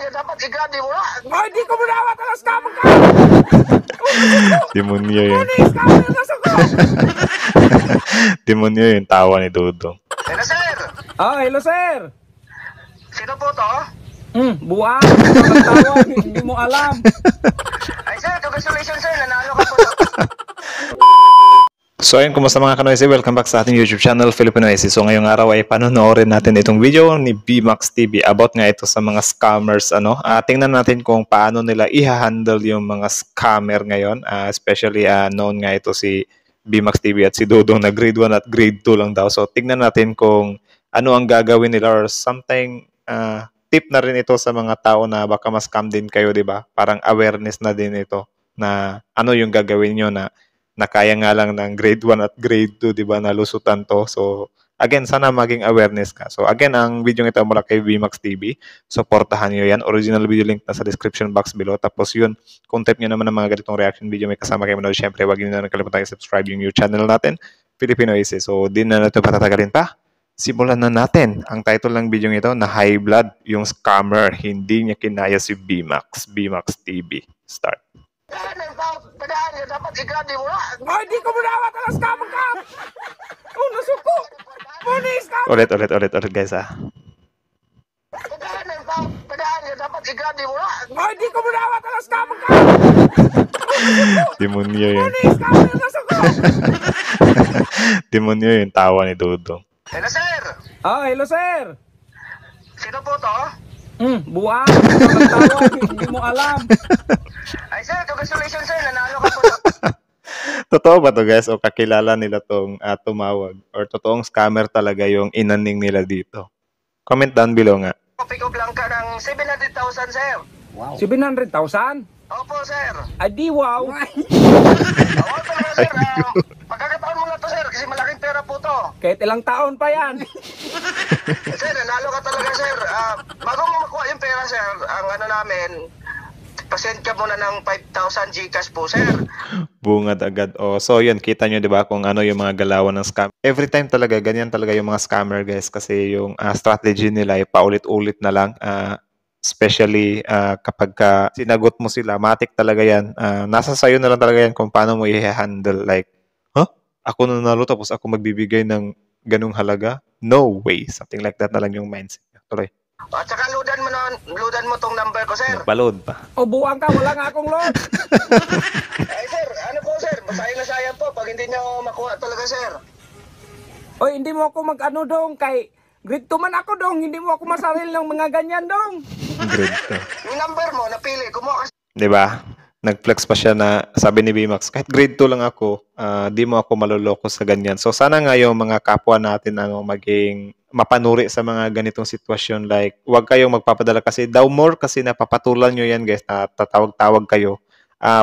Dapat sigadi mo na. Ay, di ko manawa talas ka ka. Demonyo yun. Punis ka mo yung ko. Demonyo yung tawa ni Dudong. Hello, sir. Oh, hello sir. Sino po to? Buwang. Tawag, hindi mo alam. Ay, sir, congratulations, sir. Nanalo ka po. So ayun, kumusta mga kanoise? Welcome back sa ating YouTube channel, Filipinoise. So ngayong araw ay panonoorin natin itong video ni BMAX TV about nga ito sa mga scammers. Tingnan natin kung paano nila i-handle yung mga scammer ngayon. Especially known nga ito si BMAX TV at si Dudong na grade 1 at grade 2 lang daw. So tingnan natin kung ano ang gagawin nila or something tip na rin ito sa mga tao na baka ma-scam din kayo, di ba? Parang awareness na din ito na ano yung gagawin nyo na kaya nga lang ng grade 1 at grade 2, di ba, nalusutan to. So, again, sana maging awareness ka. So, again, ang video ito mula kay BMAX TV. Supportahan nyo yan. Original video link na sa description box below. Tapos yun, kung type nyo naman ng mga ganitong reaction video, may kasama kayo manood. Siyempre, huwag nyo na nakalimutan i-subscribe yung new channel natin, Filipinoise. So, di na natin patatagalin pa. Simulan na natin. Ang title ng video ito na High Blood, yung scammer. Hindi niya kinaya si BMAX. BMAX TV. Start. Dapat sigadi mo na. Ay, di ko manawa talas ka ka. Nasuko. Punis ka. Ulit guys Dapat sigadi mo na. Ay, di ko manawa talas ka ka. Demonyo yun. Punis ka mo yung nasuko. Demonyo yung tawa ni Dudong. Hello, sir. Oh, hello sir. Sino po to? Buwang. Tawag, hindi mo alam. Ay, sir, congratulations, sir. Nanalo ka po. Totoo ba to guys? O kakilala nila tong tumawag? Or totoong scammer talaga yung inaning nila dito? Comment down below nga. Pick up lang ka ng 700,000, sir. Wow. 700,000? Opo, sir. Ay, di wow. Oo, talaga, sir. Pagkakataon mo na to, sir, kasi malaking pera po to. Kahit ilang taon pa yan. Sir, nanalo ka talaga, sir. Bago mo makuha yung pera, sir, ang ano namin, pasend ka muna ng 5,000 Gcash po, sir. Bungad agad. O, so yun, kita nyo diba kung ano yung mga galawan ng scam. Every time talaga, ganyan talaga yung mga scammer guys. Kasi yung strategy nila ay paulit-ulit na lang. Especially kapag sinagot mo sila, matik talaga yan. Nasa sayo na lang talaga yan kung paano mo i-handle. Like, ako nanalo tapos ako magbibigay ng ganung halaga? No way. Something like that na lang yung mindset. Tuloy. At saka loadan mo tong number ko, sir. Nagpa-load pa. O, buwang ka, wala nga akong load. Ay, sir, ano po, sir? Masayang na sayang po pag hindi nyo makuha talaga, sir. Oy, hindi mo ako mag-ano dong kay grade 2 man ako dong, hindi mo ako masaril ng mga ganyan dong. Grade Yung number mo, napili, kumuha ka. Diba? Nag-flex pa siya na sabi ni BMAX, kahit grade 2 lang ako, di mo ako maluloko sa ganyan. So sana nga yung mga kapwa natin maging mapanuri sa mga ganitong sitwasyon. Like, huwag kayong magpapadala kasi daw more kasi napapatulan nyo yan guys, na tatawag-tawag kayo.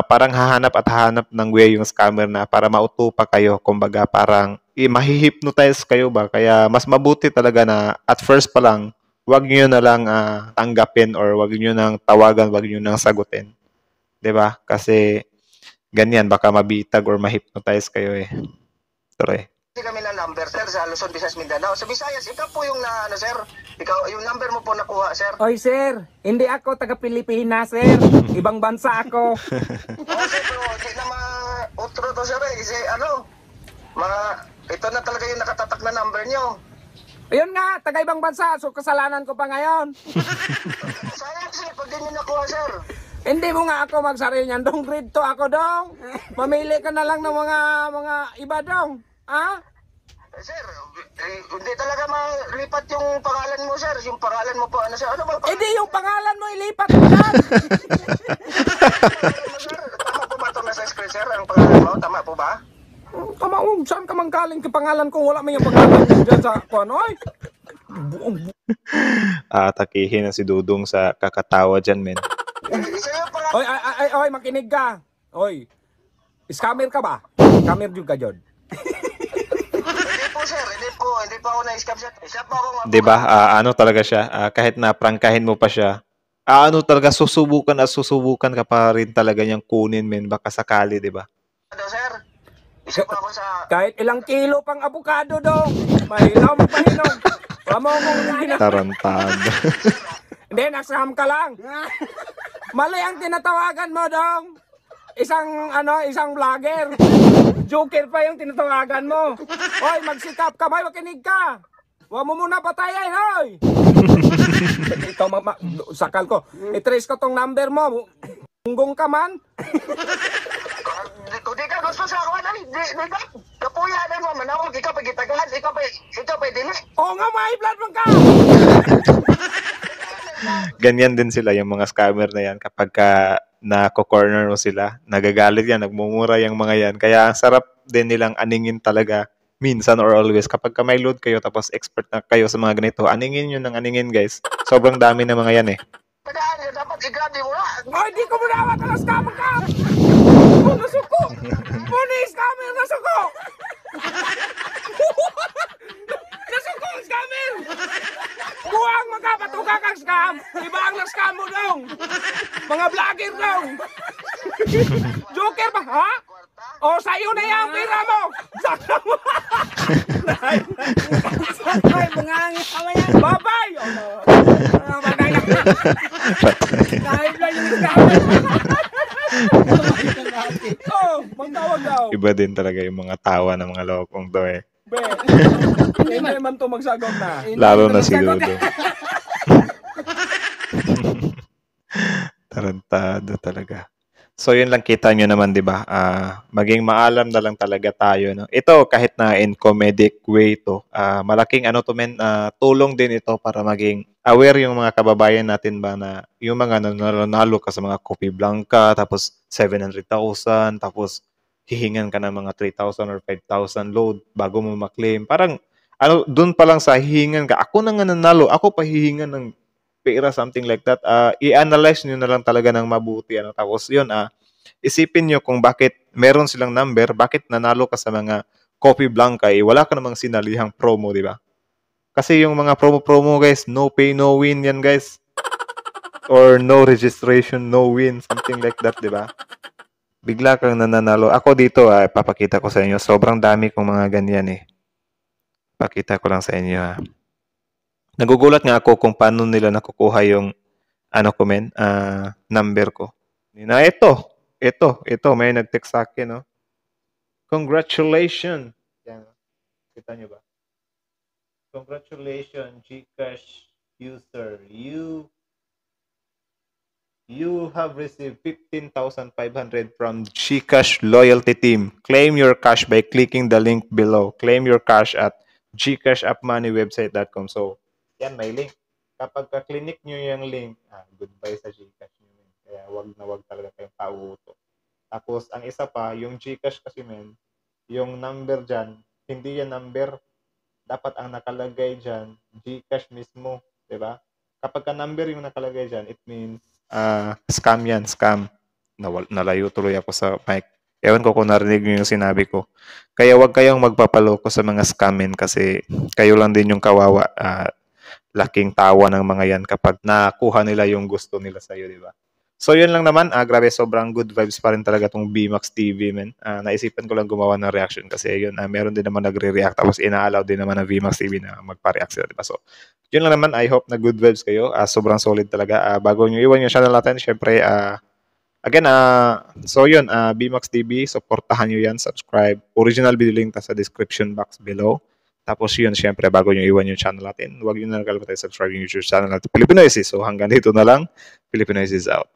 Parang hahanap ng way yung scammer na para mauto pa kayo. Kumbaga parang mahihipnotize kayo ba? Kaya mas mabuti talaga na at first pa lang, huwag nyo na lang tanggapin or huwag nyo nang tawagan, huwag nyo nang sagutin. 'Di ba? Kasi ganyan baka mabitag or ma-hypnotize kayo eh. Tuloy. Hindi kami ng number, sir, sa Luzon, Visayas, Mindanao. Sa Visayas, ikaw po yung sir. Ikaw, yung number mo po nakuha, sir. Oy, sir, hindi ako taga Pilipinas, sir. Ibang bansa ako. Oo, sir, pero hindi na ma-utro to, sir, eh. Kasi ito na talaga yung nakatatak na number nyo. Ayun nga, taga ibang bansa, so kasalanan ko pa ngayon. Sayang, sir, pag di nyo nakuha, sir. Hindi mo nga ako magsaril niyan dong, grade 2 ako dong. Mamili ka na lang ng mga iba dong. Sir, hindi talaga malipat yung pangalan mo, sir. Yung pangalan mo po, sir? Ano ba? Hindi yung pangalan mo ilipat mo dyan. Sir, tama po ba ito nasa screen, sir? Ang pangalan mo, tama po ba? Tama, saan ka manggaling ka pangalan kung wala may yung pangalan mo dyan sa kuanoy? Atakihin na si Dudong sa kakatawa dyan, men. Oy, makinig ka. Oy, scammer ka ba? Scammer juga, Jod. Hindi po, sir. Hindi po ako na-scam, sir. Isa po ako. Diba? Ano talaga siya? Kahit na prangkahin mo pa siya, ano talaga, susubukan ka pa rin talaga niyang kunin, men. Baka sakali, diba? Sir, isa po ako sa... Kahit ilang kilo pang avocado dong. Mahilaw, magpahinom. Wala mo akong ginagawa. Tarantado. Hindi, na-scam ka lang. Mali ang tinatawagan mo, dong. Isang vlogger. Joker pa yung tinatawagan mo. Hoy, magsikap ka, may makinig ka. Huwag mo muna patayin, hoy. Ito, sakal ko. I-trace ko tong number mo. Unggong ka man. Kung di ka gusto sa ako, di ka. Kapuya na mo, manawag, ikaw pa gitagahan, ikaw pa dili. Oo nga, may blood mo ka. Ganyan din sila yung mga scammer na yan kapag nako-corner mo sila, nagagalit yan, nagmumura yung mga yan. Kaya ang sarap din nilang aningin talaga minsan or always. Kapag may load kayo tapos expert na kayo sa mga ganito, aningin nyo ng aningin guys. Sobrang dami ng mga yan eh. Tandaan, dapat i-grab mo na. Hoy, di ko muna ka na scammer ka. Nasuko. Muna scammer, nasuko. Nasuko, scammer. Buwang magkapatuka kang scam. Iba ang na-scam mo dong. Mga vlogger dong. Joker ba, ha? O, sa'yo na yung pira mo. Sakta mo. Sakay, mga angit ka yan. Babay. Bagay na. Dahil lang yung scammer. Oh, magtawag daw. Iba din talaga yung mga tawa ng mga lokong to eh. Be, hindi man to magsagot na. Lalo na si Dudo. Tarantado talaga. So yun lang, kita nyo naman, di ba? Maging maalam na lang talaga tayo. No? Ito, kahit na in comedic way to, malaking tulong din ito para maging aware yung mga kababayan natin ba na yung mga nanalo ka sa mga Copy Blanca, tapos 700,000, tapos hihingan ka ng mga 3,000 or 5,000 load bago mo maklaim. Parang, dun pa lang sa hihingan ka, ako na nga nanalo, ako pa hihingan ng pera, something like that. I-analyze nyo na lang talaga ng mabuti. Tapos yun, isipin nyo kung bakit meron silang number, bakit nanalo ka sa mga Copy Blanca, wala ka namang sinalihang promo, di ba? Kasi yung mga promo guys, no pay, no win yan guys. Or no registration, no win, something like that, di ba? Bigla kang nananalo. Ako dito, papakita ko sa inyo. Sobrang dami kong mga ganyan eh. Pakita ko lang sa inyo Nagugulat nga ako kung paano nila nakukuha yung number ko. Na ito, may nag-text sa akin, no? Congratulations. Yan. Kita nyo ba? Congratulations, GCash user. You have received 15,500 from GCash loyalty team. Claim your cash by clicking the link below. Claim your cash at gcashappmoneywebsite.com. So, yan, may link. Kapag ka-clinic nyo yung link, goodbye sa GCash nyo. Kaya wag talaga kayong pauto. Tapos, ang isa pa, yung GCash kasi yung number dyan, hindi yan number. Dapat ang nakalagay dyan, GCash mismo. Diba? Kapag ka-number yung nakalagay dyan, it means scam yan, scam. Nalayo tuloy ako sa mic. Ewan ko kung narinig nyo yung sinabi ko. Kaya wag kayong magpapaloko sa mga scamin kasi kayo lang din yung kawawa. Laking tawa ng mga yan kapag nakuha nila yung gusto nila sa'yo, di ba? So, yun lang naman. Grabe, sobrang good vibes pa rin talaga tong BMax TV, men. Naisipan ko lang gumawa ng reaction kasi yun, meron din naman nagre-react tapos ina-allow din naman ng BMax TV na magpa-react sila, di ba? So, yun lang naman. I hope na good vibes kayo. Sobrang solid talaga. Bago nyo iwan yung channel natin, syempre, again, so yun, BMax TV, supportahan nyo yan, subscribe. Original video link sa description box below. Tapos yun, syempre, bago nyo iwan yung channel natin, huwag nyo na nakalimutan subscribe yung YouTube channel natin, Filipino Isis. So hanggang dito na lang, Filipino Isis out.